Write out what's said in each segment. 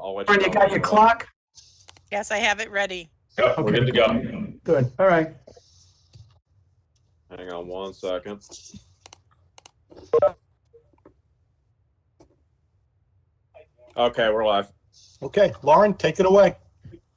I'll let Lauren, you you know. got your clock? Yes, I have it ready. Yep, we're good to go. Good, all right. Hang on 1 second. Okay, we're live. Okay, Lauren, take it away.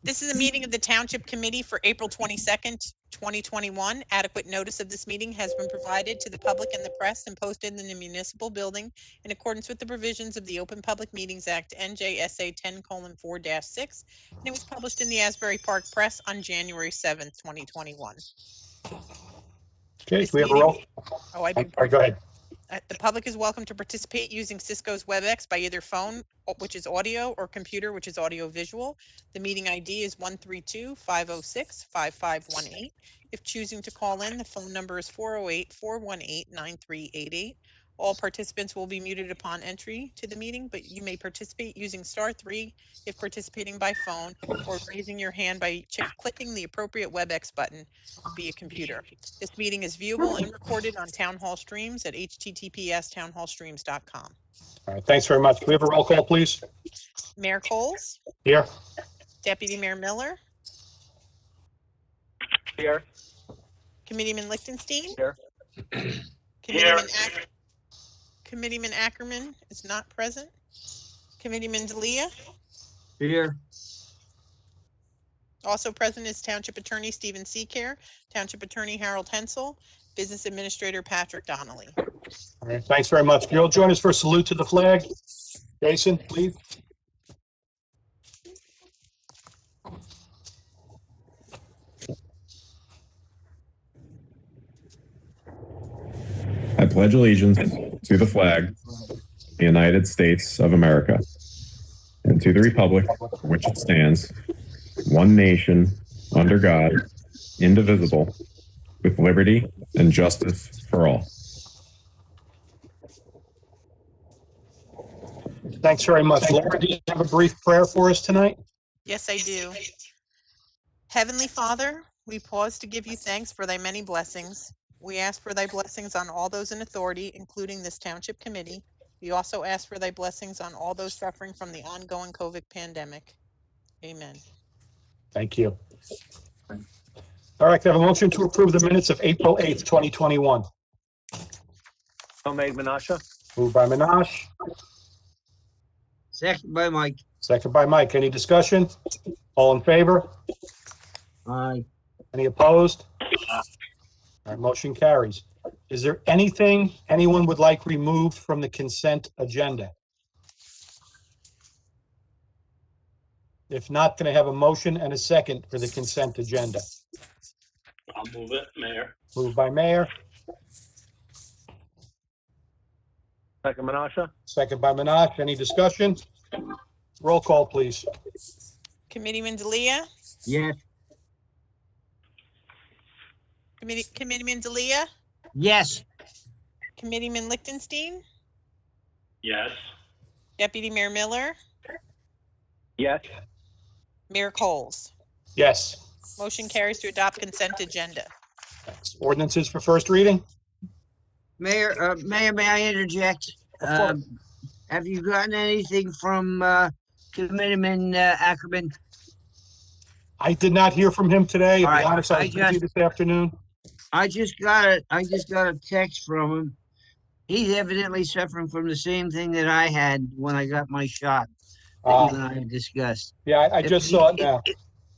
This is a meeting of the Township Committee for April 22nd, 2021. Adequate notice of this meeting has been provided to the public and the press and posted in the municipal building in accordance with the provisions of the Open Public Meetings Act, NJSA 10:4-6, and it was published in the Asbury Park Press on January 7th, 2021. Okay, This we have a meeting- roll. Oh, I All beg right, go ahead. The public is welcome to participate using Cisco's WebEx by either phone, which is audio, or computer, which is audio visual. The meeting ID is 132-506-5518. If choosing to call in, the phone number is 408-418-9388. All participants will be muted upon entry to the meeting, but you may participate using *3 if participating by phone, or raising your hand by clicking the appropriate WebEx button via computer. This meeting is viewable and recorded on Town Hall Streams at https://townhallstreams.com. All right, thanks very much. Can we have a roll call, please? Mayor Coles, Here. Deputy Mayor Miller, Here. Committeeman Lichtenstein. Here. Committeeman Ackerman is not present. Committeeman D'Elia. Here. Also present is Township Attorney Stephen Seacare, Township Attorney Harold Hensel, Business Administrator Patrick Donnelly. All right, thanks very much. You'll join us for a salute to the flag. Jason, please. I pledge allegiance to the flag of the United States of America and to the republic for which it stands, one nation, under God, indivisible, with liberty and justice for all. Thanks very much. Laura, do you have a brief prayer for us tonight? Yes, I do. Heavenly Father, we pause to give you thanks for thy many blessings. We ask for thy blessings on all those in authority, including this Township Committee. We also ask for thy blessings on all those suffering from the ongoing COVID pandemic. Amen. Thank you. All right, can I have a motion to approve the minutes of April 8th, 2021? So made, Menasha. Moved by Minash, Second by Mike. second by Mike. Any discussion? All in favor? Aye. Any opposed? All right, motion carries. Is there anything anyone would like removed from the consent agenda? If not, can I have a motion and a second for the consent agenda? I'll move it, Mayor. Moved by Mayor, Second, Menasha. second by Minash. Any discussion? Roll call, please. Committeeman D'Elia, Yes. Committeeman D'Elia, Yes. Committeeman Lichtenstein, Yes. Deputy Mayor Miller, Yes. Mayor Coles. Yes. Motion carries to adopt consent agenda. Thanks. Ordinances for first reading? Mayor, may I interject? Of course. Have you gotten anything from, Committeeman Ackerman? I did not hear from him today. To All be right, honest, I I was busy just- this afternoon. I just got a text from him. He's evidently suffering from the same thing that I had when I got my shot that you and I had discussed. Yeah, I just saw it now.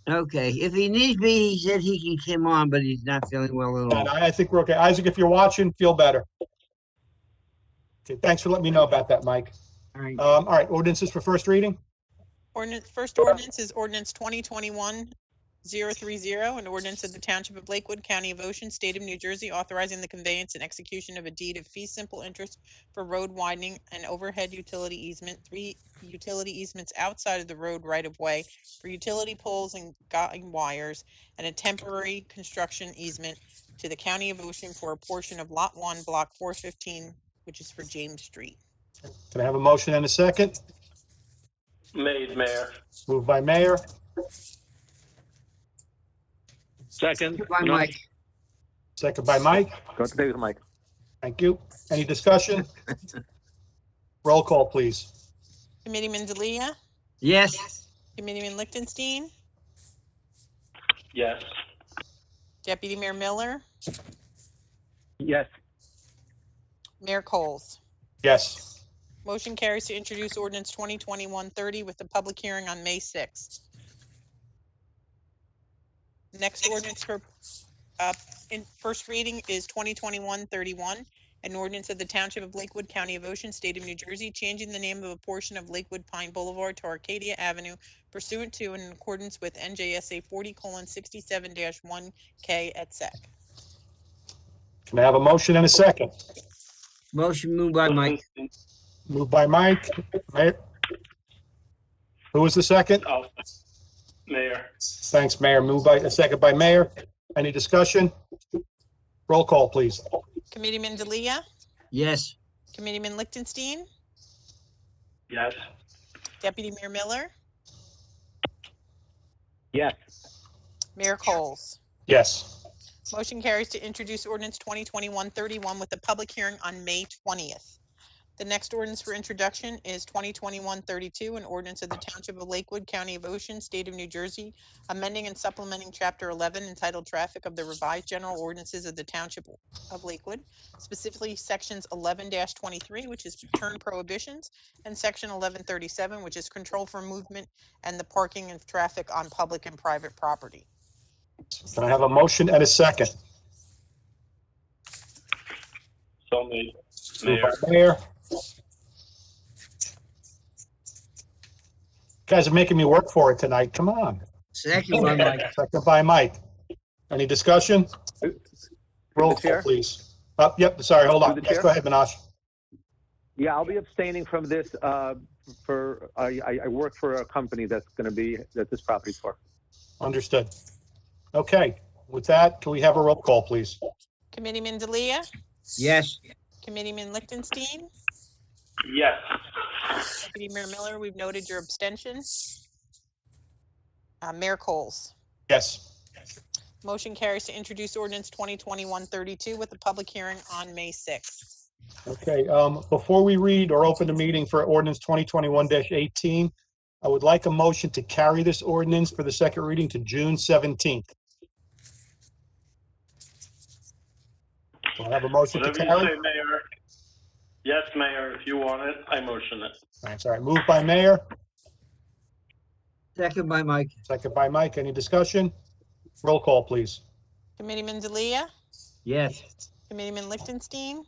Okay, if he needs me, he said he can come on, but he's not feeling well at And all. I think we're okay. Isaac, if you're watching, feel better. Okay, thanks for letting me know about that, Mike. All right. All right, ordinances for first reading? First ordinance is ordinance 2021-030, an ordinance of the Township of Lakewood, County of Ocean, State of New Jersey, authorizing the conveyance and execution of a deed of fee simple interest for road widening and overhead utility easement, 3 utility easements outside of the road right-of-way for utility poles and guiding wires, and a temporary construction easement to the County of Ocean for a portion of Lot 1, Block 415, which is for James Street. Can I have a motion and a second? Made, Mayor. Moved by Mayor, Second. By Mike. second by Mike. Go to David, Mike. Thank you. Any discussion? Roll call, please. Committeeman D'Elia, Yes. Committeeman Lichtenstein, Yes. Deputy Mayor Miller, Yes. Mayor Coles. Yes. Motion carries to introduce ordinance 2021-30 with the public hearing on May 6th. The next ordinance for in first reading is 2021-31, an ordinance of the Township of Lakewood, County of Ocean, State of New Jersey, changing the name of a portion of Lakewood Pine Boulevard to Arcadia Avenue pursuant to and in accordance with NJSA 40:67-1K et sec. Can I have a motion and a second? Motion moved by Mike. Moved by Mike. Mayor? Who was the second? Oh, Mayor. Thanks, Mayor. Moved by, a second by Mayor. Any discussion? Roll call, please. Committeeman Delia, Yes. Committeeman Lichtenstein, Yes. Deputy Mayor Miller, Yes. Mayor Coles. Yes. Motion carries to introduce ordinance 2021-31 with the public hearing on May 20th. The next ordinance for introduction is 2021-32, an ordinance of the Township of Lakewood, County of Ocean, State of New Jersey, amending and supplementing Chapter 11 entitled Traffic of the Revised General Ordinances of the Township of Lakewood, specifically Sections 11-23, which is turn prohibitions, and Section 1137, which is control for movement and the parking of traffic on public and private property. Can I have a motion and a second? So made. Moved Mayor. by Mayor. Guys are making me work for it tonight. Come on. Second by Mike. Second by Mike. Any discussion? Roll call, Chair? please. Yep, sorry, hold on. Through the Yes, chair? go ahead, Minaj. Yeah, I'll be abstaining from this. I work for a company that this property's for. Understood. Okay, with that, can we have a roll call, please? Committeeman Delia, Yes. Committeeman Lichtenstein, Yes. Deputy Mayor Miller, we've noted your abstention. Mayor Coles. Yes. Motion carries to introduce ordinance 2021-32 with the public hearing on May 6th. Okay, before we read or open the meeting for ordinance 2021-18, I would like a motion to carry this ordinance for the second reading to June 17th. Do I have a motion to Whatever you carry? say, Mayor. Yes, Mayor. If you want it, I motion it. That's all right. Moved by Mayor, Second by Mike. second by Mike. Any discussion? Roll call, please. Committeeman Delia, Yes. Committeeman Lichtenstein,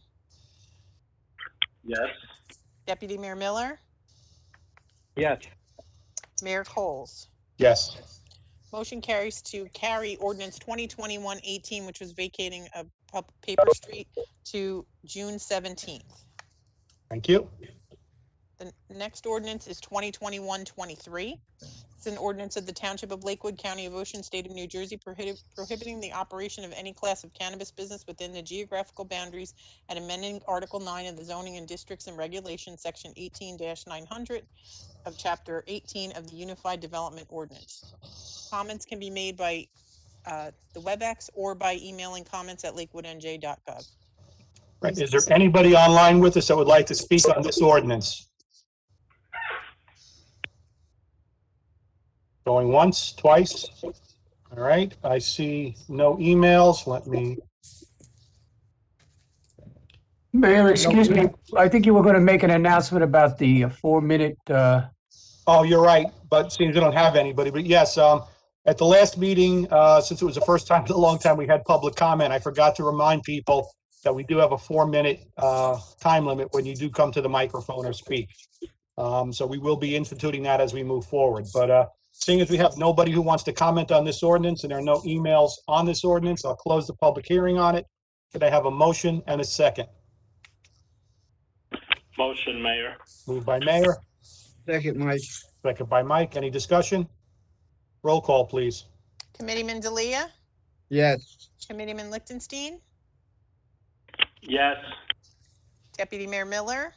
Yes. Deputy Mayor Miller, Yes. Mayor Coles. Yes. Motion carries to carry ordinance 2021-18, which was vacating a paper street, to June 17th. Thank you. The next ordinance is 2021-23. It's an ordinance of the Township of Lakewood, County of Ocean, State of New Jersey, prohibiting the operation of any class of cannabis business within the geographical boundaries and amending Article 9 of the Zoning and Districts and Regulations, Section 18-900 of Chapter 18 of the Unified Development Ordinance. Comments can be made by the WebEx or by emailing comments@lakewoodnj.gov. Right. Is there anybody online with us that would like to speak on this ordinance? Going once, twice? All right, I see no emails. Let me, Mayor, excuse me, I think you were going to make an announcement about the 4-minute, oh, you're right, but it seems we don't have anybody. But yes, at the last meeting, since it was the first time in a long time we had public comment, I forgot to remind people that we do have a 4-minute time limit when you do come to the microphone or speak. So we will be instituting that as we move forward. But seeing as we have nobody who wants to comment on this ordinance and there are no emails on this ordinance, I'll close the public hearing on it. Could I have a motion and a second? Motion, Mayor. Moved by Mayor, Second, Mike. second by Mike. Any discussion? Roll call, please. Committeeman Delia, Yes. Committeeman Lichtenstein, Yes. Deputy Mayor Miller,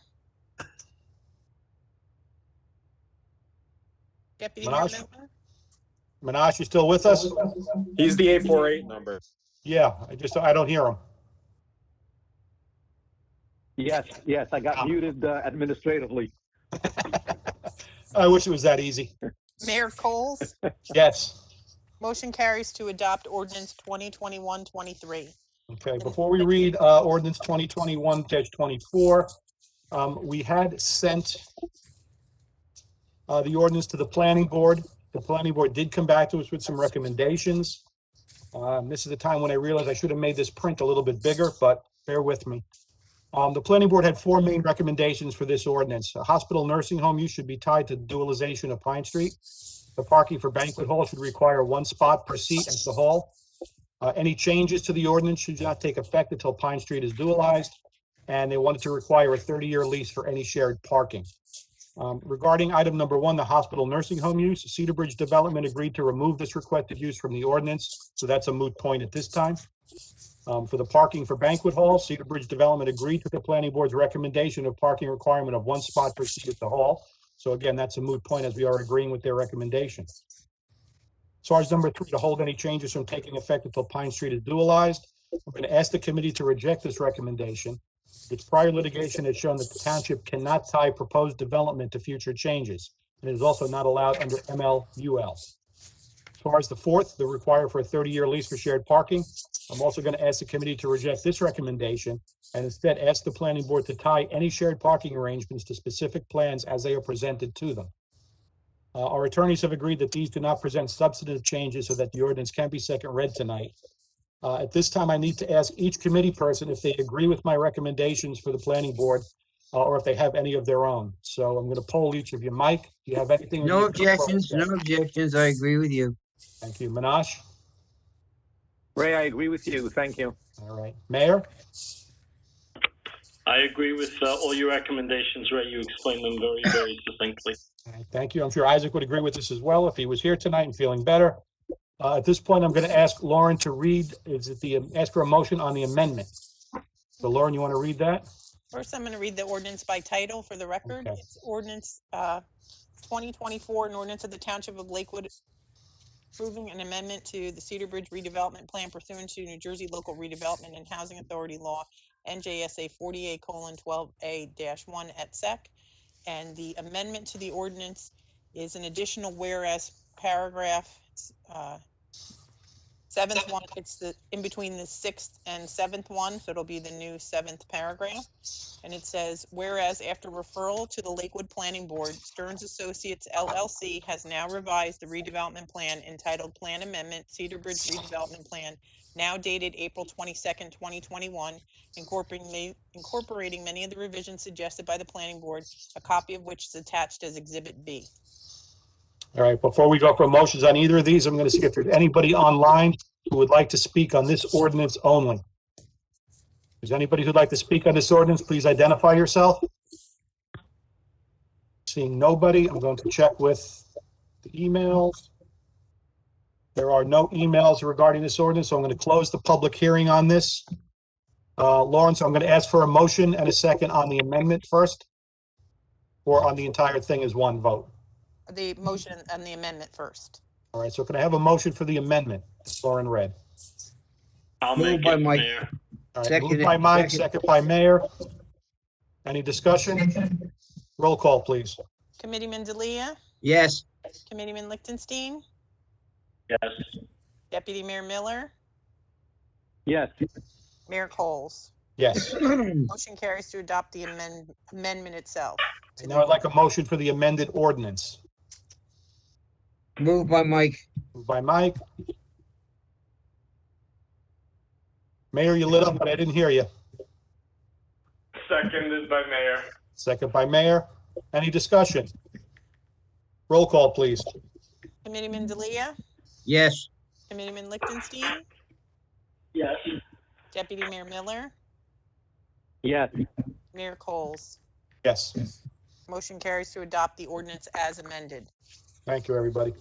Deputy Mayor Minaj? Miller, Minaj, you still with us? He's the 848 number. Yeah, I don't hear him. Yes. I got muted administratively. I wish it was that easy. Mayor Coles. Yes. Motion carries to adopt ordinance 2021-23. Okay, before we read ordinance 2021-24, we had sent the ordinance to the planning board. The planning board did come back to us with some recommendations. This is the time when I realized I should have made this print a little bit bigger, but bear with me. The planning board had four main recommendations for this ordinance. A hospital nursing home use should be tied to dualization of Pine Street. The parking for banquet hall should require one spot per seat at the hall. Any changes to the ordinance should not take effect until Pine Street is dualized, and they wanted to require a 30-year lease for any shared parking. Regarding item number one, the hospital nursing home use, Cedar Bridge Development agreed to remove this requested use from the ordinance, so that's a moot point at this time. For the parking for banquet hall, Cedar Bridge Development agreed to the planning board's recommendation of parking requirement of one spot per seat at the hall. So again, that's a moot point as we are agreeing with their recommendation. As far as number three, to hold any changes from taking effect until Pine Street is dualized, I'm going to ask the committee to reject this recommendation. Its prior litigation has shown that the township cannot tie proposed development to future changes, and it is also not allowed under MLUL. As far as the fourth, the require for a 30-year lease for shared parking, I'm also going to ask the committee to reject this recommendation and instead ask the planning board to tie any shared parking arrangements to specific plans as they are presented to them. Our attorneys have agreed that these do not present substantive changes so that the ordinance can be second read tonight. At this time, I need to ask each committee person if they agree with my recommendations for the planning board or if they have any of their own. So I'm going to poll each of you. Mike, do you have anything? No objections, no objections. I agree with you. Thank you. Minash? Ray, I agree with you. Thank you. All right. Mayor? I agree with all your recommendations, Ray. You explained them very, very succinctly. All right, thank you. I'm sure Isaac would agree with this as well if he was here tonight and feeling better. At this point, I'm going to ask Lauren to read, ask for a motion on the amendment. So Lauren, you want to read that? First, I'm going to read the ordinance by title for the record. Okay. It's ordinance 2024, an ordinance of the Township of Lakewood approving an amendment to the Cedar Bridge redevelopment plan pursuant to New Jersey Local Redevelopment and Housing Authority Law, NJSA 48:12A-1 et sec. And the amendment to the ordinance is an additional whereas paragraph, seventh one, it's in between the sixth and seventh one, so it'll be the new seventh paragraph. And it says, whereas after referral to the Lakewood Planning Board, Stearns Associates LLC has now revised the redevelopment plan entitled Plan Amendment Cedar Bridge Redevelopment Plan, now dated April 22nd, 2021, incorporating many of the revisions suggested by the planning board, a copy of which is attached as Exhibit B. All right, before we go for motions on either of these, I'm going to see if there's anybody online who would like to speak on this ordinance only. If there's anybody who'd like to speak on this ordinance, please identify yourself. Seeing nobody, I'm going to check with the emails. There are no emails regarding this ordinance, so I'm going to close the public hearing on this. Lawrence, I'm going to ask for a motion and a second on the amendment first, or on the entire thing as one vote. The motion and the amendment first. All right, so can I have a motion for the amendment? Lauren read. I'll Moved make by it, Mike. Mayor. All right, Second. moved by Mike, second by Mayor. Any discussion? Roll call, please. Committeeman Delia, Yes, Committeeman Lichtenstein, Yes. Deputy Mayor Miller, Yes. Mayor Coles. Yes. Motion carries to adopt the amendment itself. Now I'd like a motion for the amended ordinance. moved by Mike. Moved by Mike. Mayor, you lit up, but I didn't hear you. Seconded by Mayor. Second by Mayor. Any discussion? Roll call, please. Committeeman Delia, Yes, Committeeman Lichtenstein, Yes. Deputy Mayor Miller, Yes. Mayor Coles. Yes. Motion carries to adopt the ordinance as amended. Thank you, everybody.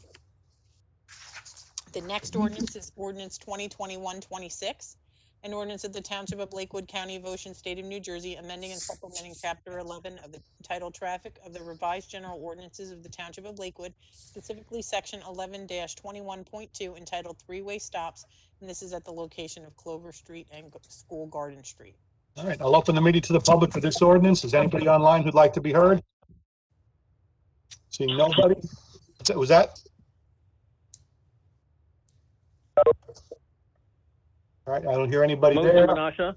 The next ordinance is ordinance 2021-26, an ordinance of the Township of Lakewood, County of Ocean, State of New Jersey, amending and supplementing Chapter 11 of the entitled Traffic of the Revised General Ordinances of the Township of Lakewood, specifically Section 11-21.2 entitled Three-Way Stops, and this is at the location of Clover Street and School Garden Street. All right, I'll open the meeting to the public for this ordinance. Is anybody online who'd like to be heard? Seeing nobody? Was that? All right, I don't hear anybody Motion, there. Menasha?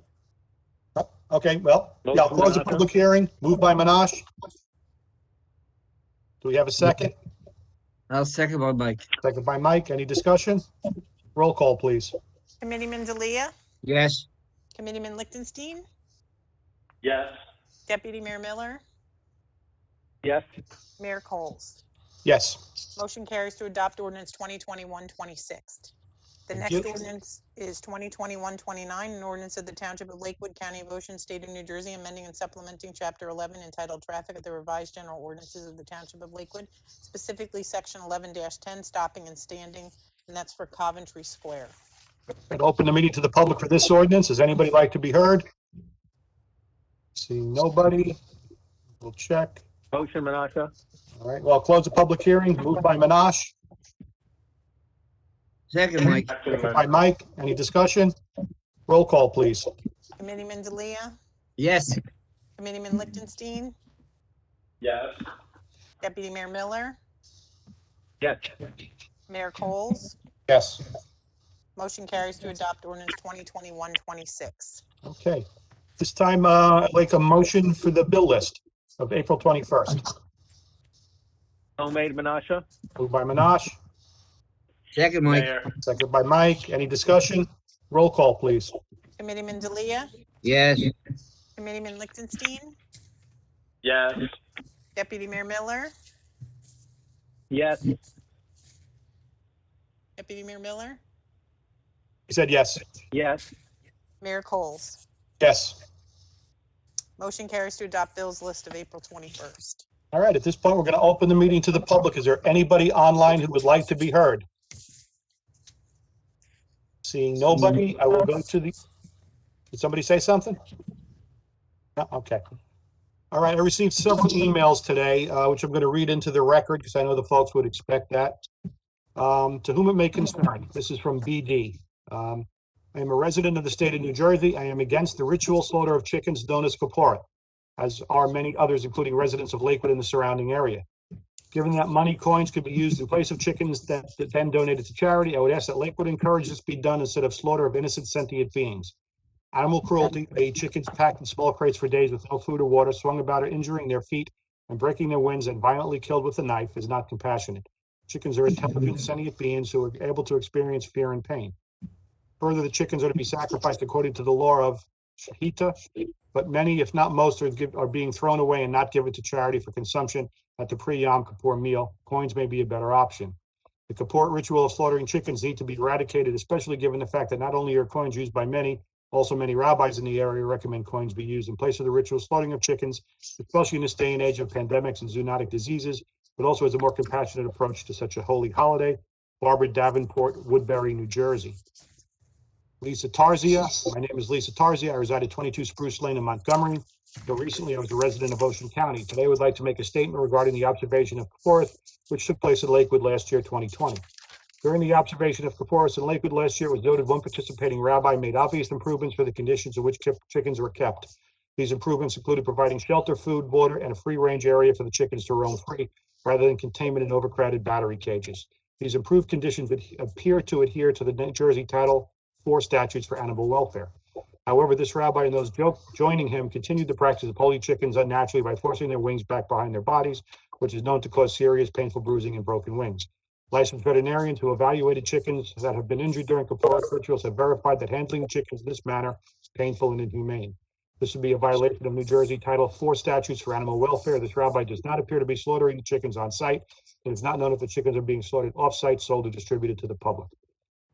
Okay, well, yeah, I'll Motion, close the Menasha? public hearing. Moved by Minash. Do we have a second? I'll second by Mike. Second by Mike. Any discussion? Roll call, please. Committeeman Delia, Yes, Committeeman Lichtenstein, Yes. Deputy Mayor Miller, Yes. Mayor Coles. Yes. Motion carries to adopt ordinance 2021-26. The Thank next you. ordinance is 2021-29, an ordinance of the Township of Lakewood, County of Ocean, State of New Jersey, amending and supplementing Chapter 11 entitled Traffic of the Revised General Ordinances of the Township of Lakewood, specifically Section 11-10, stopping and standing, and that's for Coventry Square. I'd open the meeting to the public for this ordinance. Does anybody like to be heard? Seeing nobody, we'll check. Motion, Menasha? All right, well, I'll close the public hearing. Moved by Minash, second Mike. second by Mike. Any discussion? Roll call, please. Committeeman Delia, Yes, Committeeman Lichtenstein, Yes. Deputy Mayor Miller, Yes. Mayor Coles. Yes. Motion carries to adopt ordinance 2021-26. Okay. This time, I'd like a motion for the bill list of April 21st. So made, Menasha? Moved by Minash, second Mike. Mayor. second by Mike. Any discussion? Roll call, please. Committeeman Delia, Yes, Committeeman Lichtenstein, Yes. Deputy Mayor Miller, Yes. Deputy Mayor Miller, He said yes. Yes. Mayor Coles. Yes. Motion carries to adopt bills list of April 21st. All right, at this point, we're going to open the meeting to the public. Is there anybody online who would like to be heard? Seeing nobody, I will go to the, did somebody say something? No, okay. All right, I received several emails today, which I'm going to read into the record because I know the folks would expect that. To whom it may concern, this is from BD. I am a resident of the state of New Jersey. I am against the ritual slaughter of chickens known as kapora, as are many others, including residents of Lakewood and the surrounding area. Given that money coins could be used in place of chickens that then donated to charity, I would ask that Lakewood encourage this be done instead of slaughter of innocent sentient beings. Animal cruelty, i.e. chickens packed in small crates for days with no food or water, swung about or injuring their feet and breaking their wings and violently killed with a knife is not compassionate. Chickens are intelligent, sentient beings who are able to experience fear and pain. Further, the chickens are to be sacrificed according to the law of Shahita, but many, if not most, are being thrown away and not given to charity for consumption at the pre-Yom Kippur meal. Coins may be a better option. The Kippur ritual of slaughtering chickens need to be eradicated, especially given the fact that not only are coins used by many, also many rabbis in the area recommend coins be used in place of the ritual slaughtering of chickens, especially in this day and age of pandemics and zoonotic diseases, but also as a more compassionate approach to such a holy holiday. Barbara Davenport, Woodbury, New Jersey. Lisa Tarzia. My name is Lisa Tarzia. I reside at 22 Spruce Lane in Montgomery. Until recently, I was a resident of Ocean County. Today, I would like to make a statement regarding the observation of Kapporeth, which took place in Lakewood last year, 2020. During the observation of Kapporeth in Lakewood last year, it was noted one participating rabbi made obvious improvements for the conditions in which chickens were kept. These improvements included providing shelter, food, water, and a free-range area for the chickens to roam free, rather than containment in overcrowded battery cages. These improved conditions would appear to adhere to the New Jersey Title IV statutes for animal welfare. However, this rabbi and those joining him continued the practice of holding chickens unnaturally by forcing their wings back behind their bodies, which is known to cause serious painful bruising and broken wings. Licensed veterinarians who evaluated chickens that have been injured during Kapporeth rituals have verified that handling chickens in this manner is painful and inhumane. This would be a violation of New Jersey Title IV statutes for animal welfare. This rabbi does not appear to be slaughtering the chickens on site. It is not known if the chickens are being slaughtered off-site, sold, or distributed to the public.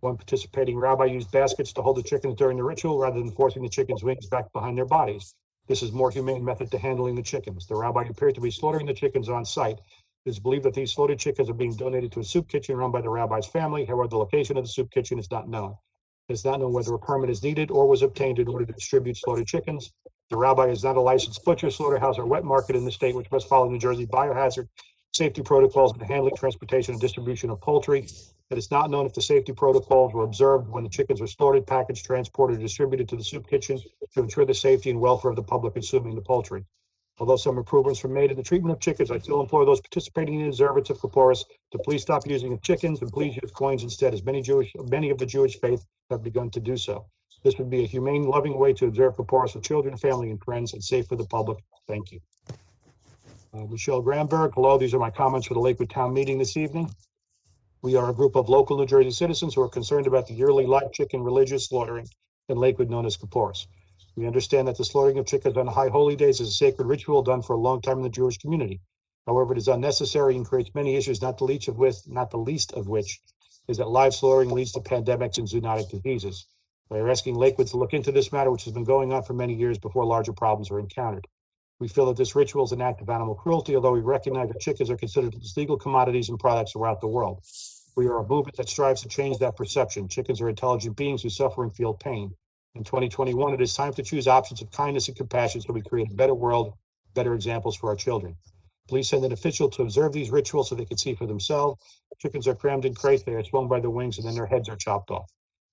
One participating rabbi used baskets to hold the chickens during the ritual rather than forcing the chickens' wings back behind their bodies. This is a more humane method to handling the chickens. The rabbi appeared to be slaughtering the chickens on site. It is believed that these slaughtered chickens are being donated to a soup kitchen run by the rabbi's family. However, the location of the soup kitchen is not known. It is not known whether a permit is needed or was obtained in order to distribute slaughtered chickens. The rabbi is not a licensed butcher, slaughterhouse, or wet market in the state, which must follow New Jersey biohazard safety protocols for the handling, transportation, and distribution of poultry. It is not known if the safety protocols were observed when the chickens were slaughtered, packaged, transported, or distributed to the soup kitchen to ensure the safety and welfare of the public consuming the poultry. Although some improvements were made in the treatment of chickens, I still implore those participating in the observance of Kipporis to please stop using chickens and please use coins instead, as many of the Jewish faith have begun to do so. This would be a humane, loving way to observe Kipporis with children, family, and friends, and safe for the public. Thank you. Michelle Gramberg, hello. These are my comments for the Lakewood Town Meeting this evening. We are a group of local New Jersey citizens who are concerned about the yearly live chicken religious slaughtering in Lakewood known as Kipporis. We understand that the slaughtering of chickens on high holy days is a sacred ritual done for a long time in the Jewish community. However, it is unnecessary and creates many issues, not the least of which is that live slaughtering leads to pandemics and zoonotic diseases. We are asking Lakewood to look into this matter, which has been going on for many years before larger problems are encountered. We feel that this ritual is an act of animal cruelty, although we recognize that chickens are considered legal commodities and products throughout the world. We are a movement that strives to change that perception. Chickens are intelligent beings who suffer and feel pain. In 2021, it is time to choose options of kindness and compassion so we create a better world, better examples for our children. Please send an official to observe these rituals so they can see for themselves. Chickens are crammed in crates, they are swung by the wings, and then their heads are chopped off.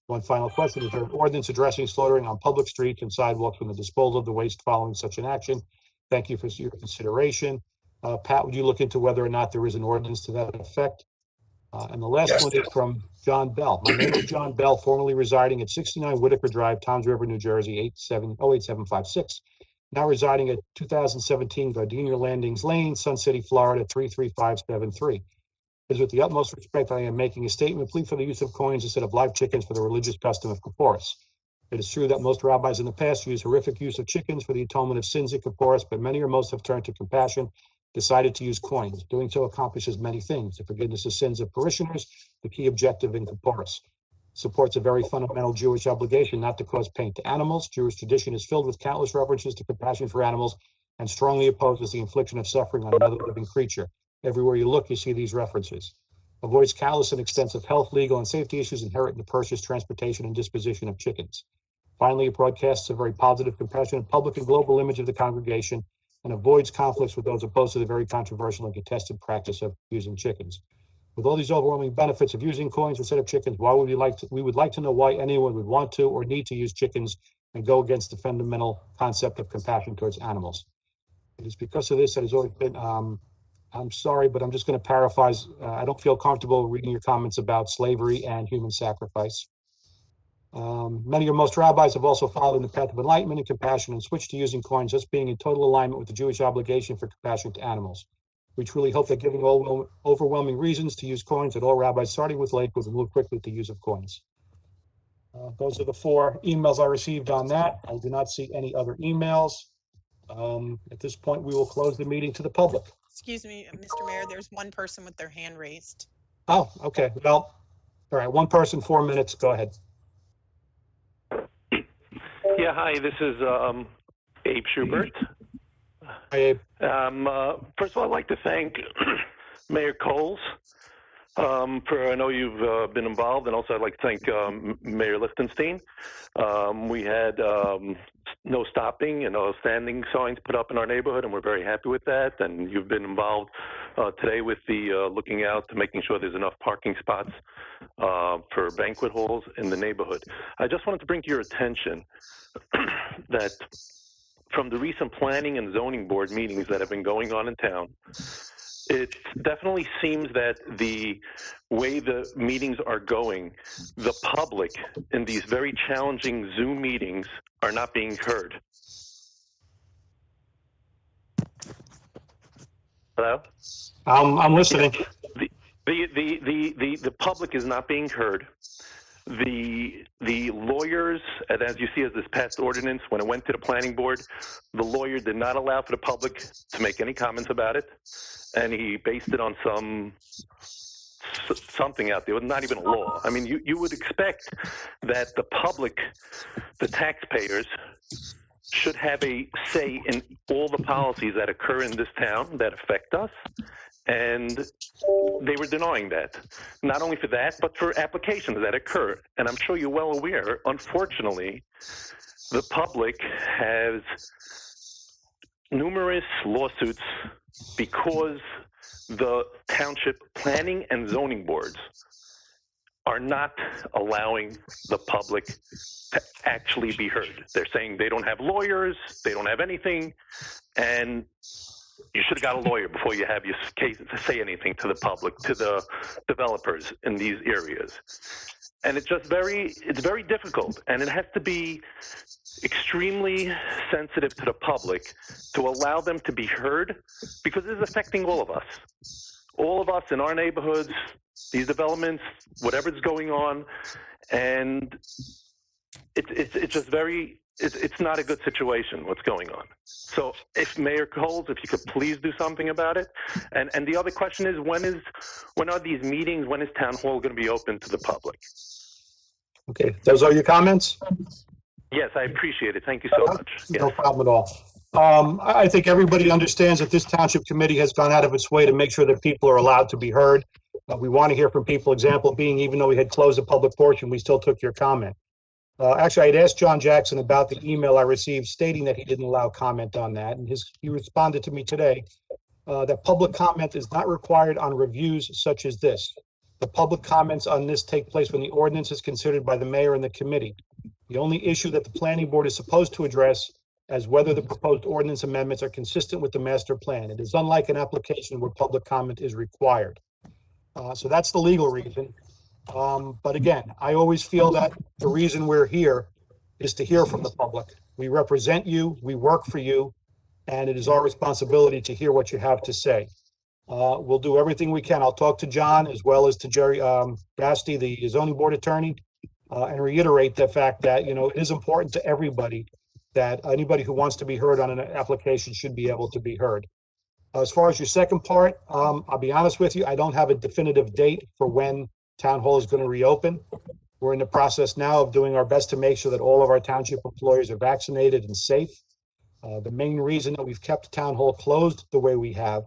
One final question, is there an ordinance addressing slaughtering on public streets and sidewalks from the disposal of the waste following such an action? Thank you for your consideration. Pat, would you look into whether or not there is an ordinance to that effect? And the last one is from John Bell. My name is John Bell, formerly residing at 69 Whitaker Drive, Toms River, New Jersey, 08756. Now residing at 2017 Gardenia Landings Lane, Sun City, Florida, 33573. It is with the utmost respect I am making a statement, plea for the use of coins instead of live chickens for the religious custom of Kipporis. It is true that most rabbis in the past used horrific use of chickens for the atonement of sins at Kipporis, but many or most have turned to compassion, decided to use coins. Doing so accomplishes many things. The forgiveness of sins of parishioners, the key objective in Kipporis. Supports a very fundamental Jewish obligation not to cause pain to animals. Jewish tradition is filled with countless references to compassion for animals and strongly opposes the infliction of suffering on another living creature. Everywhere you look, you see these references. Avoids callous and extensive health, legal, and safety issues inherent in the purchase, transportation, and disposition of chickens. Finally, it broadcasts a very positive, compassionate public and global image of the congregation and avoids conflicts with those opposed to the very controversial and contested practice of using chickens. With all these overwhelming benefits of using coins instead of chickens, why would we would like to know why anyone would want to or need to use chickens and go against the fundamental concept of compassion towards animals. It is because of this that has always been, I'm sorry, but I'm just going to paraphrase. I don't feel comfortable reading your comments about slavery and human sacrifice. Many or most rabbis have also followed in the path of enlightenment and compassion and switched to using coins, thus being in total alignment with the Jewish obligation for compassion to animals. We truly hope that giving all overwhelming reasons to use coins, that all rabbis, starting with Lakewood, will move quickly to use of coins. Those are the 4 emails I received on that. I do not see any other emails. At this point, we will close the meeting to the public. Excuse me, Mr. Mayor, there's one person with their hand raised. Oh, okay. Well, all right. One person, 4 minutes. Go ahead. Yeah, hi, this is Abe Schubert. Hi, Abe. First of all, I'd like to thank Mayor Coles for, I know you've been involved, and also I'd like to thank Mayor Lichtenstein. We had no stopping and no standing signs put up in our neighborhood, and we're very happy with that. And you've been involved today with the looking out to making sure there's enough parking spots for banquet halls in the neighborhood. I just wanted to bring to your attention that from the recent planning and zoning board meetings that have been going on in town, it definitely seems that the way the meetings are going, the public in these very challenging Zoom meetings are not being heard. Hello? I'm listening. The public is not being heard. The lawyers, and as you see as this passed ordinance, when it went to the planning board, the lawyer did not allow for the public to make any comments about it, and he based it on something out there, not even a law. I mean, you would expect that the public, the taxpayers, should have a say in all the policies that occur in this town that affect us, and they were denying that. Not only for that, but for applications that occur. And I'm sure you're well aware, unfortunately, the public has numerous lawsuits because the township planning and zoning boards are not allowing the public to actually be heard. They're saying they don't have lawyers, they don't have anything, and you should have got a lawyer before you have your case to say anything to the public, to the developers in these areas. And it's very difficult, and it has to be extremely sensitive to the public to allow them to be heard, because it is affecting all of us in our neighborhoods, these developments, whatever's going on, and it's just it's not a good situation what's going on. So if Mayor Coles, if you could please do something about it. And the other question is, when are these meetings, when is town hall going to be open to the public? Okay, those are your comments? Yes, I appreciate it. Thank you so much. Yes. No problem at all. I think everybody understands that this township committee has gone out of its way to make sure that people are allowed to be heard. We want to hear from people, example being, even though we had closed the public portion, we still took your comment. Actually, I had asked John Jackson about the email I received stating that he didn't allow comment on that, and he responded to me today that public comment is not required on reviews such as this. The public comments on this take place when the ordinance is considered by the mayor and the committee. The only issue that the planning board is supposed to address is whether the proposed ordinance amendments are consistent with the master plan. It is unlike an application where public comment is required. So that's the legal reason. But again, I always feel that the reason we're here is to hear from the public. We represent you, we work for you, and it is our responsibility to hear what you have to say. We'll do everything we can. I'll talk to John as well as to Jerry Basti, the zoning board attorney, and reiterate the fact that, it is important to everybody that anybody who wants to be heard on an application should be able to be heard. As far as your second part, I'll be honest with you, I don't have a definitive date for when town hall is going to reopen. We're in the process now of doing our best to make sure that all of our township employees are vaccinated and safe. The main reason that we've kept town hall closed the way we have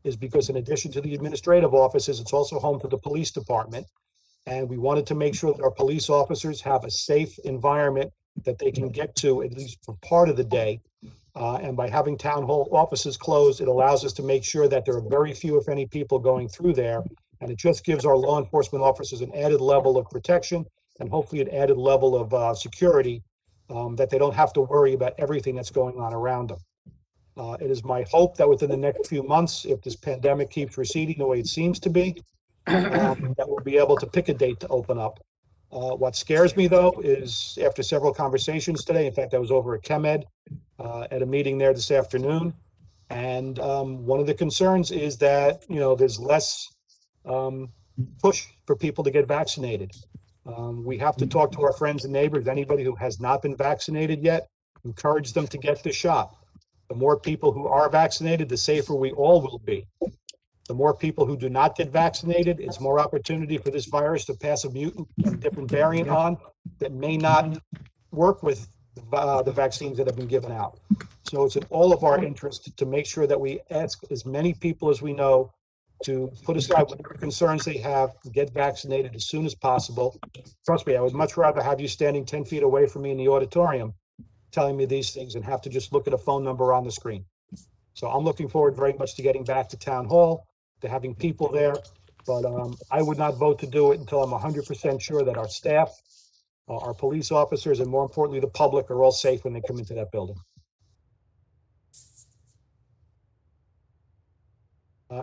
is because in addition to the administrative offices, it's also home to the police department. And we wanted to make sure that our police officers have a safe environment that they can get to at least for part of the day. And by having town hall offices closed, it allows us to make sure that there are very few, if any, people going through there. And it just gives our law enforcement officers an added level of protection and hopefully an added level of security that they don't have to worry about everything that's going on around them. It is my hope that within the next few months, if this pandemic keeps receding the way it seems to be, that we'll be able to pick a date to open up. What scares me, though, is after several conversations today, in fact, I was over at ChemEd at a meeting there this afternoon, and one of the concerns is that, there's less push for people to get vaccinated. We have to talk to our friends and neighbors, anybody who has not been vaccinated yet, encourage them to get the shot. The more people who are vaccinated, the safer we all will be. The more people who do not get vaccinated, it's more opportunity for this virus to pass a mutant and different variant on that may not work with the vaccines that have been given out. So it's in all of our interest to make sure that we ask as many people as we know to put aside whatever concerns they have, get vaccinated as soon as possible. Trust me, I would much rather have you standing 10 feet away from me in the auditorium telling me these things and have to just look at a phone number on the screen. So I'm looking forward very much to getting back to town hall, to having people there, but I would not vote to do it until I'm 100% sure that our staff, our police officers, and more importantly, the public are all safe when they come into that building.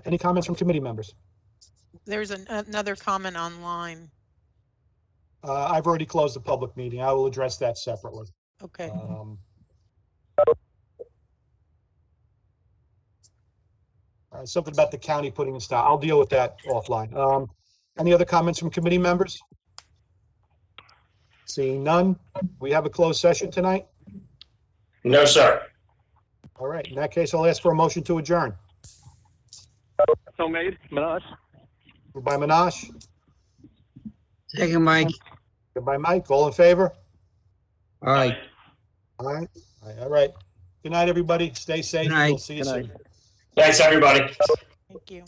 Any comments from committee members? There's another comment online. I've already closed the public meeting. I will address that separately. Okay. Something about the county putting in style. I'll deal with that offline. Any other comments from committee members? Seeing none, we have a closed session tonight? No, sir. All right, in that case, I'll ask for a motion to adjourn. So made, Minaj? By Minash, Second, Mike. by Mike, all in favor? All right. All right, all right. Good night, everybody. Stay safe. Good night. We'll see you Good night. soon. Thanks, everybody. Thank you.